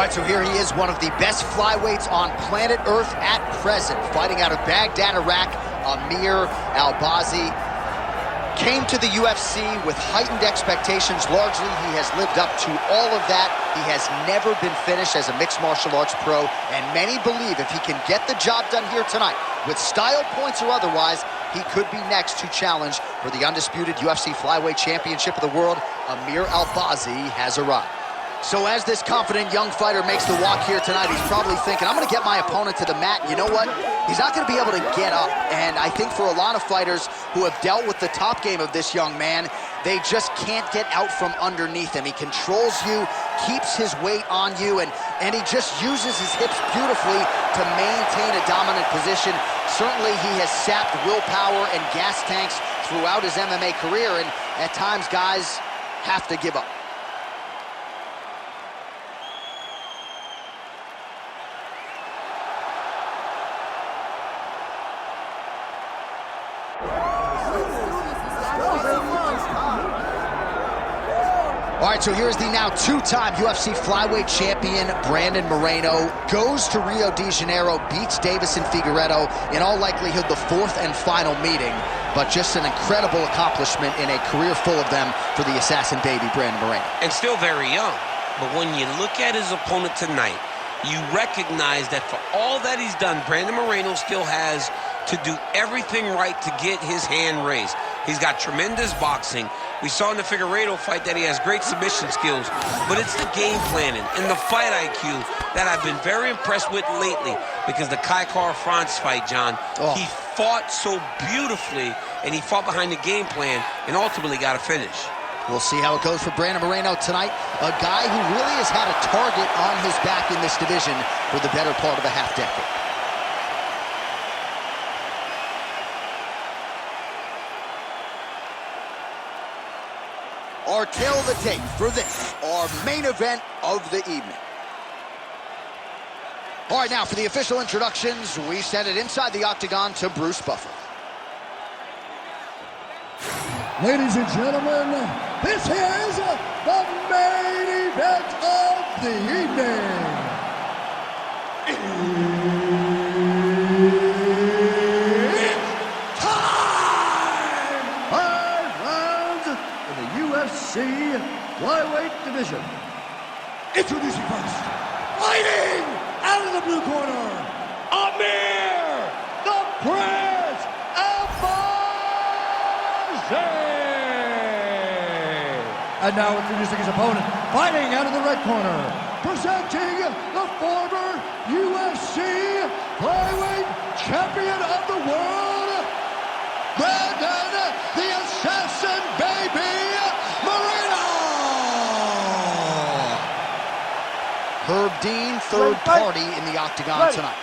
right, so here he is, one of the best flyweights on planet Earth at present. Fighting out of Baghdad, Iraq, Amir Albazi. Came to the UFC with heightened expectations. Largely, he has lived up to all of that. He has never been finished as a mixed martial arts pro, and many believe if he can get the job done here tonight, with style points or otherwise, he could be next to challenge for the undisputed UFC Flyweight Championship of the world. Amir Albazi has arrived. So as this confident young fighter makes the walk here tonight, he's probably thinking, I'm going to get my opponent to the mat. And you know what? He's not going to be able to get up. And I think for a lot of fighters who have dealt with the top game of this young man, they just can't get out from underneath him. He controls you, keeps his weight on you, and he just uses his hips beautifully to maintain a dominant position. Certainly he has sapped willpower and gas tanks throughout his MMA career, and at times guys have to give up. All right, so here's the now two-time UFC flyweight champion, Brandon Moreno. Goes to Rio de Janeiro, beats Davison Figueiredo, in all likelihood the fourth and final meeting. But just an incredible accomplishment in a career full of them for the assassin baby, Brandon Moreno. And still very young. But when you look at his opponent tonight, you recognize that for all that he's done, Brandon Moreno still has to do everything right to get his hand raised. He's got tremendous boxing. We saw in the Figueiredo fight that he has great submission skills, but it's the game planning and the fight IQ that I've been very impressed with lately, because the Kai Kara-France fight, John, he fought so beautifully, and he fought behind the game plan and ultimately got a finish. We'll see how it goes for Brandon Moreno tonight, a guy who really has had a target on his back in this division for the better part of a half-decade. Our tail of the tape for this, our main event of the evening. All right, now for the official introductions, we send it inside the octagon to Bruce Buffer. Ladies and gentlemen, this is the main event of the evening. It's time! 5 rounds in the UFC flyweight division. Introducing first, fighting out of the blue corner, Amir, the Prince Albazi. And now introducing his opponent, fighting out of the red corner, presenting the former UFC flyweight champion of the world, Brandon the Assassin Baby Moreno. Herb Dean, third party in the octagon tonight.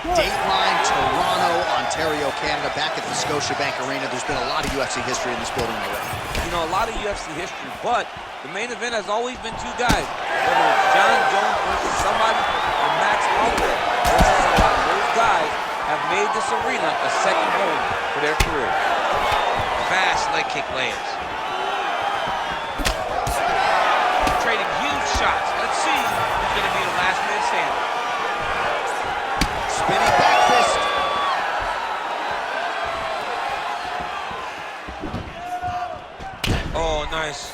Dateline, Toronto, Ontario, Canada, back at the Scotiabank Arena. There's been a lot of UFC history in this building already. You know, a lot of UFC history, but the main event has always been two guys. Whether it's John Jones versus somebody or Max Holloway versus somebody. Those guys have made this arena a second home for their career. Fast leg kick lands. Trading huge shots. Let's see who's going to be the last man standing. Spinning back fist. Oh, nice.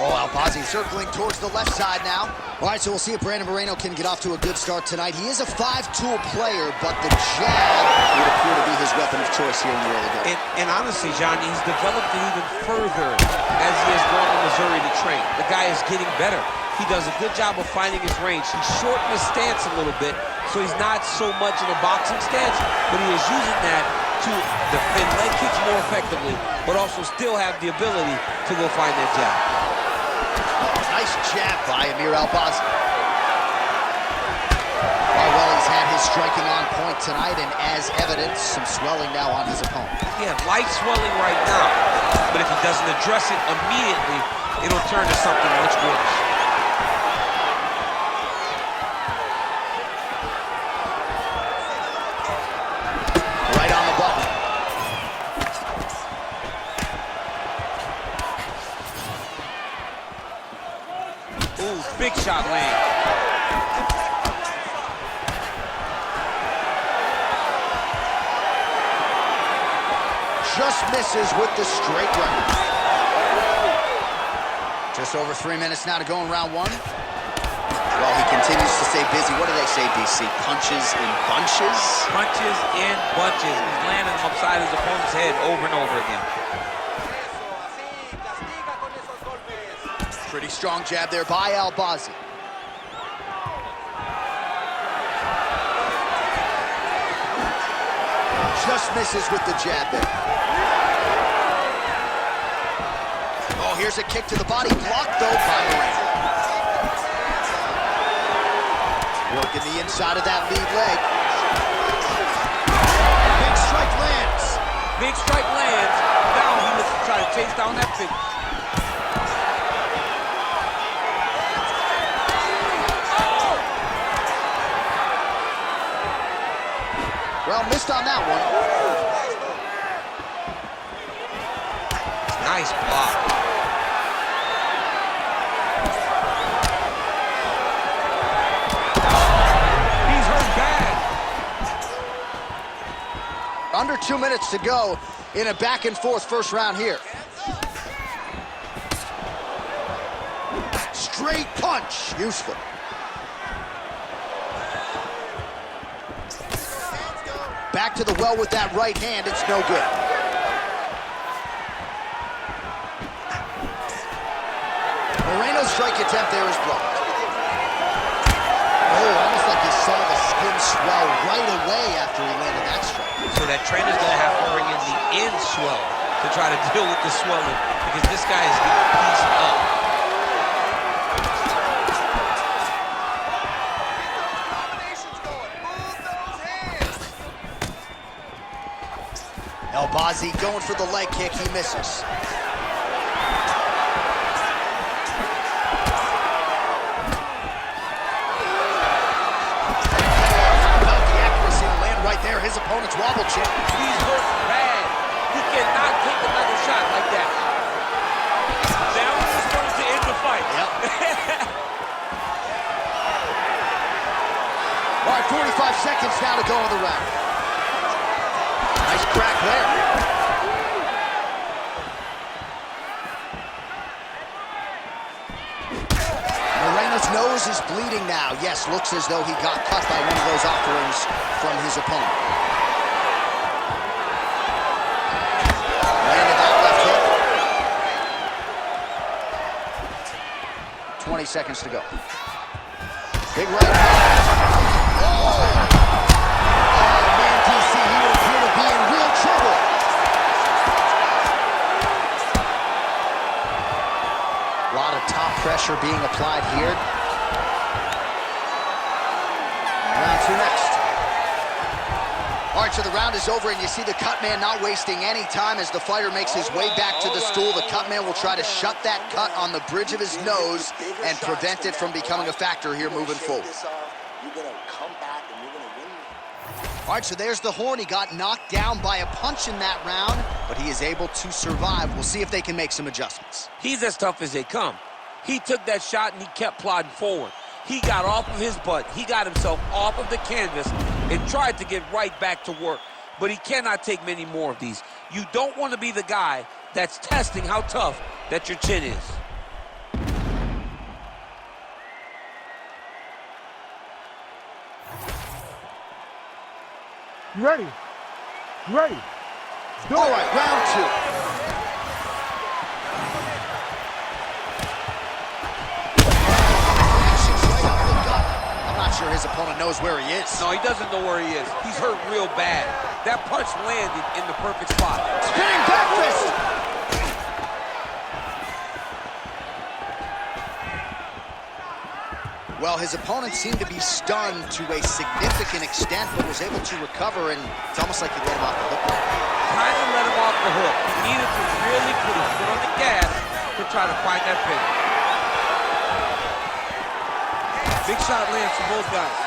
Oh, Albazi circling towards the left side now. All right, so we'll see if Brandon Moreno can get off to a good start tonight. He is a 5-tool player, but the jab would appear to be his weapon of choice here in the early days. And honestly, John, he's developed it even further as he has gone to Missouri to train. The guy is getting better. He does a good job of finding his range. He shortened his stance a little bit, so he's not so much in a boxing stance, but he is using that to defend leg kicks more effectively, but also still have the ability to go find that jab. Nice jab by Amir Albazi. Well, he's had his striking on point tonight, and as evidence, some swelling now on his opponent. Yeah, light swelling right now, but if he doesn't address it immediately, it'll turn to something much worse. Right on the button. shot lands. Just misses with the straight right. Just over 3 minutes now to go in round one. Well, he continues to stay busy. What do they say, DC? Punches in bunches? Punches in bunches. He's landing upside his opponent's head over and over again. Pretty strong jab there by Albazi. Just misses with the jab there. Oh, here's a kick to the body. Blocked, though, by Moreno. Working the inside of that lead leg. Big strike lands. Big strike lands. Now he looks to try to chase down that finish. Well, missed on that one. Nice block. He's hurt bad. Under 2 minutes to go in a back-and-forth first round here. Straight punch. Useful. Back to the well with that right hand. It's no good. Moreno's strike attempt there is blocked. Oh, almost like you saw the skin swell right away after he landed that strike. So that trainer's going to have to bring in the end swell to try to deal with the swelling because this guy is getting pieced up. Albazi going for the leg kick. He misses. His opponent's wobble chip. He's hurt bad. He cannot take another shot like that. That was going to end the fight. Yep. All right, 45 seconds now to go in the round. Nice crack there. Moreno's nose is bleeding now. Yes, looks as though he got cut by one of those offerings from his opponent. Landed that left hook. 20 seconds to go. Big right hand. Oh, man, DC, he would appear to be in real trouble. A lot of top pressure being applied here. Round two next. All right, so the round is over, and you see the cut man not wasting any time as the fighter makes his way back to the stool. The cut man will try to shut that cut on the bridge of his nose and prevent it from becoming a factor here moving forward. All right, so there's the horn. He got knocked down by a punch in that round, but he is able to survive. We'll see if they can make some adjustments. He's as tough as they come. He took that shot and he kept plodding forward. He got off of his butt. He got himself off of the canvas and tried to get right back to work. But he cannot take many more of these. You don't want to be the guy that's testing how tough that your chin is. You ready? You ready? All right, round two. I'm not sure his opponent knows where he is. No, he doesn't know where he is. He's hurt real bad. That punch landed in the perfect spot. Spinning back fist. Well, his opponent seemed to be stunned to a significant extent, but was able to recover, and it's almost like he let him off the hook. Kind of let him off the hook. He needed to really put his foot on the gas to try to find that finish. Big shot lands for both guys.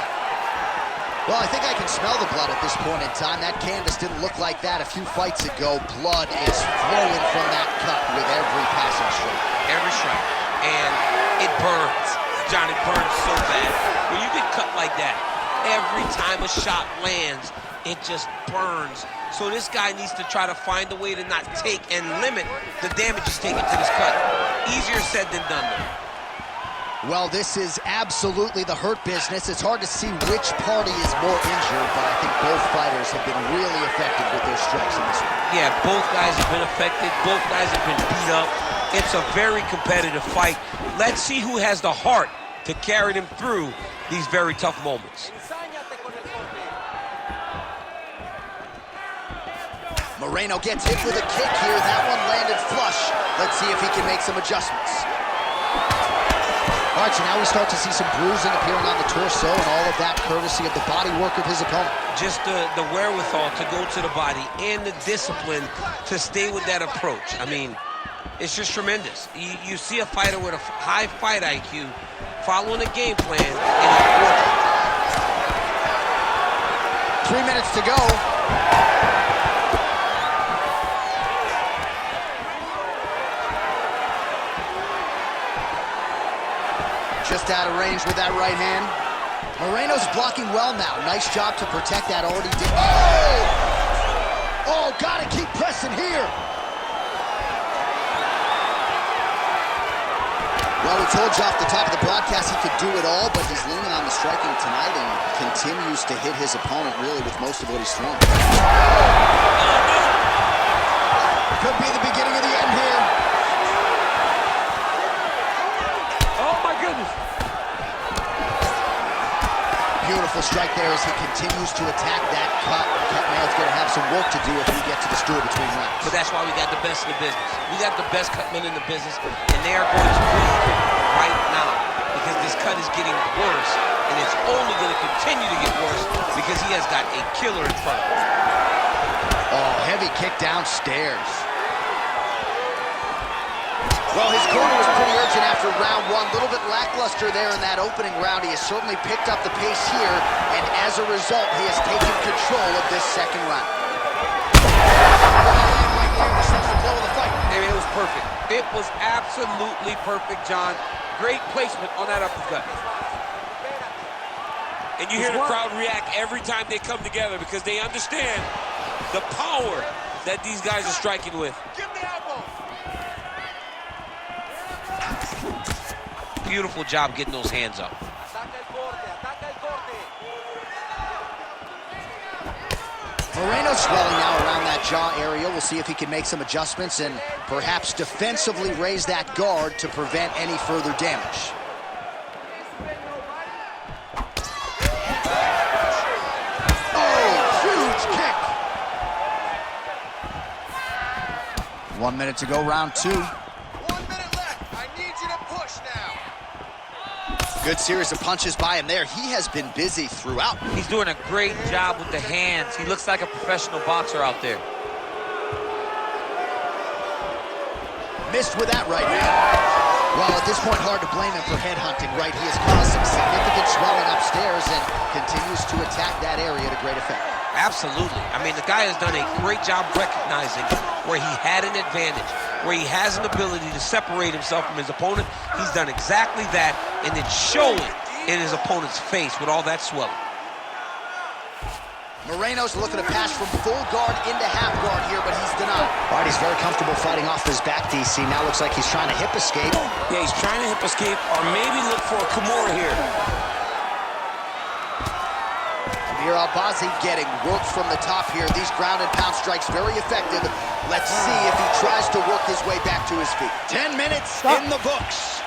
Well, I think I can smell the blood at this point in time. That canvas didn't look like that a few fights ago. Blood is flowing from that cut with every passing strike. Every strike. And it burns. John, it burns so bad. When you get cut like that, every time a shot lands, it just burns. So this guy needs to try to find a way to not take and limit the damage he's taking to this cut. Easier said than done, though. Well, this is absolutely the hurt business. It's hard to see which party is more injured, but I think both fighters have been really effective with their strikes in this one. Yeah, both guys have been affected. Both guys have been beat up. It's a very competitive fight. Let's see who has the heart to carry them through these very tough moments. Moreno gets hit with a kick here. That one landed flush. Let's see if he can make some adjustments. All right, so now we start to see some bruising appearing on the torso, and all of that courtesy of the body work of his opponent. Just the wherewithal to go to the body and the discipline to stay with that approach. I mean, it's just tremendous. You see a fighter with a high fight IQ following a game plan, and it works. 3 minutes to go. Just out of range with that right hand. Moreno's blocking well now. Nice job to protect that already. Oh, gotta keep pressing here. Well, we told you off the top of the broadcast he could do it all, but he's leaning on the striking tonight and continues to hit his opponent really with most of what he's throwing. Could be the beginning of the end here. Oh, my goodness. Beautiful strike there as he continues to attack that cut. Cutman's going to have some work to do if we get to the stool between rounds. But that's why we got the best in the business. We got the best cutmen in the business, and they are going to bleed right now because this cut is getting worse, and it's only going to continue to get worse because he has got a killer in front of him. Oh, heavy kick downstairs. Well, his corner was pretty urgent after round one. A little bit lackluster there in that opening round. He has certainly picked up the pace here, and as a result, he has taken control of this second round. Right there, this is the blow of the fight. I mean, it was perfect. It was absolutely perfect, John. Great placement on that uppercut. And you hear the crowd react every time they come together because they understand the power that these guys are striking with. Give me elbow. Beautiful job getting those hands up. Moreno swelling now around that jaw area. We'll see if he can make some adjustments and perhaps defensively raise that guard to prevent any further damage. Oh, huge kick. 1 minute to go, round two. Good series of punches by him there. He has been busy throughout. He's doing a great job with the hands. He looks like a professional boxer out there. Missed with that right hand. Well, at this point, hard to blame him for headhunting, right? He has caused some significant swelling upstairs and continues to attack that area to great effect. Absolutely. I mean, the guy has done a great job recognizing where he had an advantage, where he has an ability to separate himself from his opponent. He's done exactly that, and it's showing in his opponent's face with all that swelling. Moreno's looking to pass from full guard into half guard here, but he's denied. All right, he's very comfortable fighting off his back, DC. Now looks like he's trying to hip escape. Yeah, he's trying to hip escape or maybe look for a Kimura here. Amir Albazi getting work from the top here. These ground and pound strikes very effective. Let's see if he tries to work his way back to his feet. 10 minutes in the books.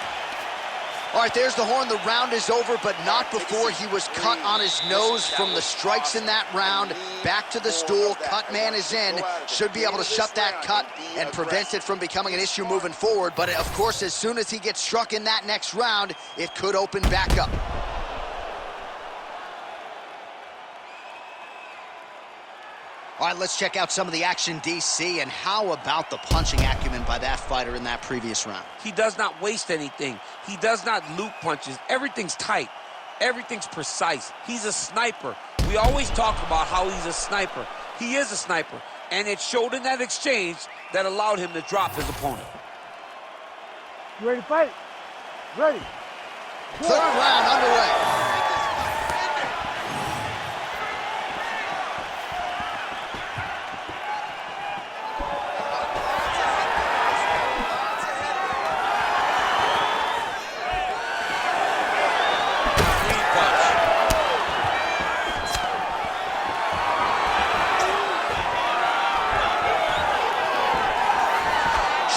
All right, there's the horn. The round is over, but not before he was cut on his nose from the strikes in that round. Back to the stool. Cut man is in. Should be able to shut that cut and prevent it from becoming an issue moving forward. But, of course, as soon as he gets struck in that next round, it could open back up. All right, let's check out some of the action, DC, and how about the punching acumen by that fighter in that previous round? He does not waste anything. He does not loop punches. Everything's tight. Everything's precise. He's a sniper. We always talk about how he's a sniper. He is a sniper, and it showed in that exchange that allowed him to drop his opponent. You ready to fight? Ready. Third round underway.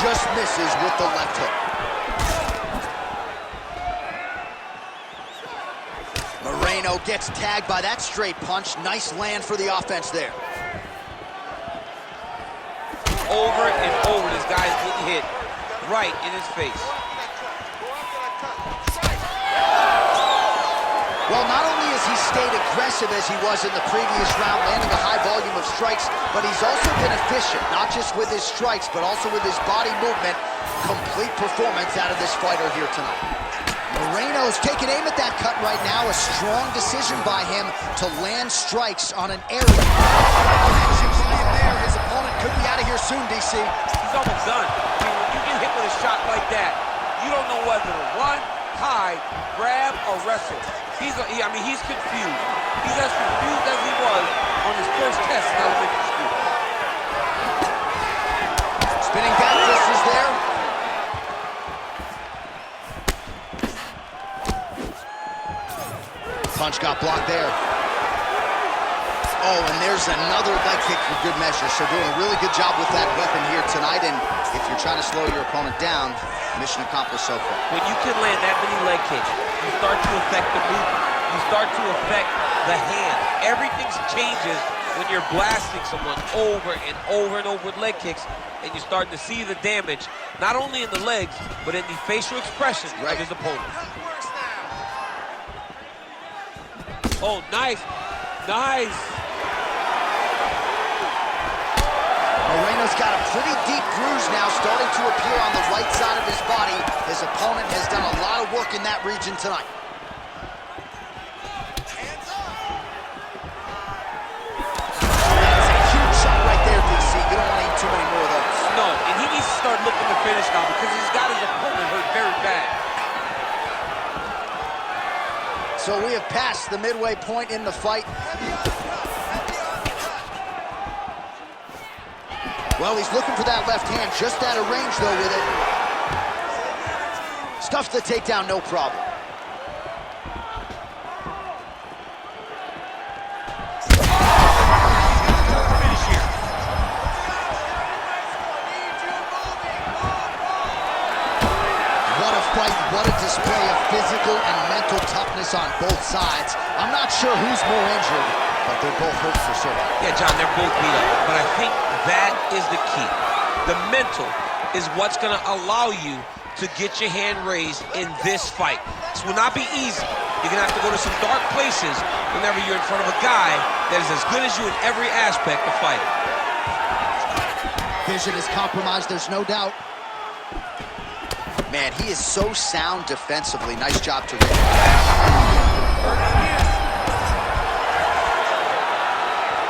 Just misses with the left hook. Moreno gets tagged by that straight punch. Nice land for the offense there. Over and over, this guy's getting hit right in his face. Well, not only has he stayed aggressive as he was in the previous round, landing a high volume of strikes, but he's also been efficient, not just with his strikes, but also with his body movement. Complete performance out of this fighter here tonight. Moreno's taking aim at that cut right now. A strong decision by him to land strikes on an area. Action by him there. His opponent could be out of here soon, DC. He's almost done. I mean, when you get hit with a shot like that, you don't know whether to run, hide, grab, or wrestle. He's confused. He's as confused as he was on his first test in elementary school. Spinning back fist is there. Punch got blocked there. Oh, and there's another leg kick for good measure. So doing a really good job with that weapon here tonight. And if you're trying to slow your opponent down, mission accomplished so far. When you can land that many leg kicks, you start to affect the movement. You start to affect the hand. Everything changes when you're blasting someone over and over and over with leg kicks, and you're starting to see the damage, not only in the legs, but in the facial expression of his opponent. Oh, nice. Nice. Moreno's got a pretty deep bruise now starting to appear on the right side of his body. His opponent has done a lot of work in that region tonight. That's a huge shot right there, DC. You don't want to eat too many more of those. No, and he needs to start looking to finish now because he's got his opponent hurt very bad. So we have passed the midway point in the fight. Well, he's looking for that left hand, just out of range, though, with it. Stuffs the takedown, no problem. Finish here. What a fight, what a display of physical and mental toughness on both sides. I'm not sure who's more injured, but they're both hurt for sure. Yeah, John, they're both beat up, but I think that is the key. The mental is what's going to allow you to get your hand raised in this fight. This will not be easy. You're going to have to go to some dark places whenever you're in front of a guy that is as good as you in every aspect of fighting. Vision is compromised, there's no doubt. Man, he is so sound defensively. Nice job to read.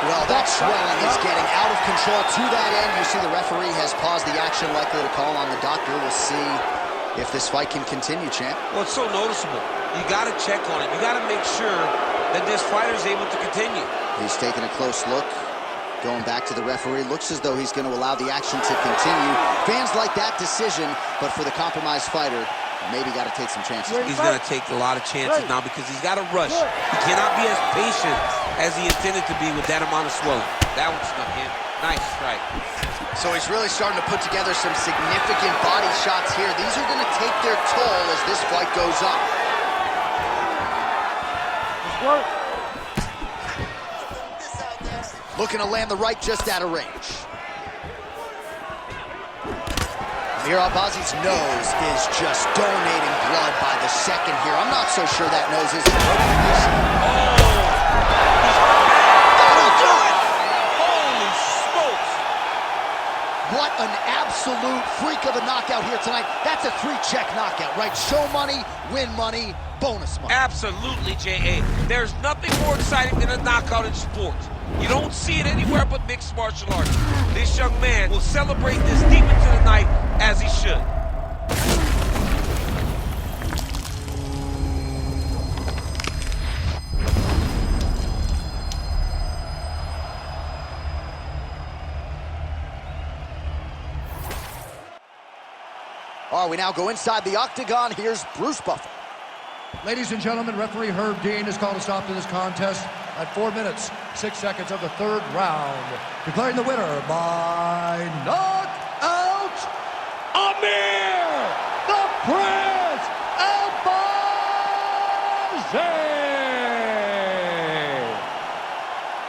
Well, that swelling is getting out of control. To that end, you see the referee has paused the action, likely to call on the doctor. We'll see if this fight can continue, champ. Well, it's so noticeable. You got to check on it. You got to make sure that this fighter is able to continue. He's taking a close look. Going back to the referee. Looks as though he's going to allow the action to continue. Fans like that decision, but for the compromised fighter, maybe got to take some chances. He's going to take a lot of chances now because he's got to rush. He cannot be as patient as he intended to be with that amount of swelling. That one snuck in. Nice strike. So he's really starting to put together some significant body shots here. These are going to take their toll as this fight goes on. Looking to land the right just out of range. Amir Albazi's nose is just donating blood by the second here. I'm not so sure that nose is Holy smokes! What an absolute freak of a knockout here tonight. That's a 3-check knockout, right? Show money, win money, bonus money. Absolutely, J.A. There's nothing more exciting than a knockout in sports. You don't see it anywhere but mixed martial arts. This young man will celebrate this deep into the night as he should. All right, we now go inside the octagon. Here's Bruce Buffer. Ladies and gentlemen, referee Herb Dean has called a stop to this contest at 4 minutes, 6 seconds of the third round. Declaring the winner by knockout, Amir, the Prince Albazi!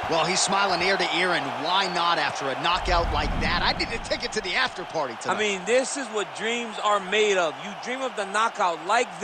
Well, he's smiling ear to ear, and why not after a knockout like that? I need a ticket to the after party tonight. I mean, this is what dreams are made of. You dream of the knockout like this.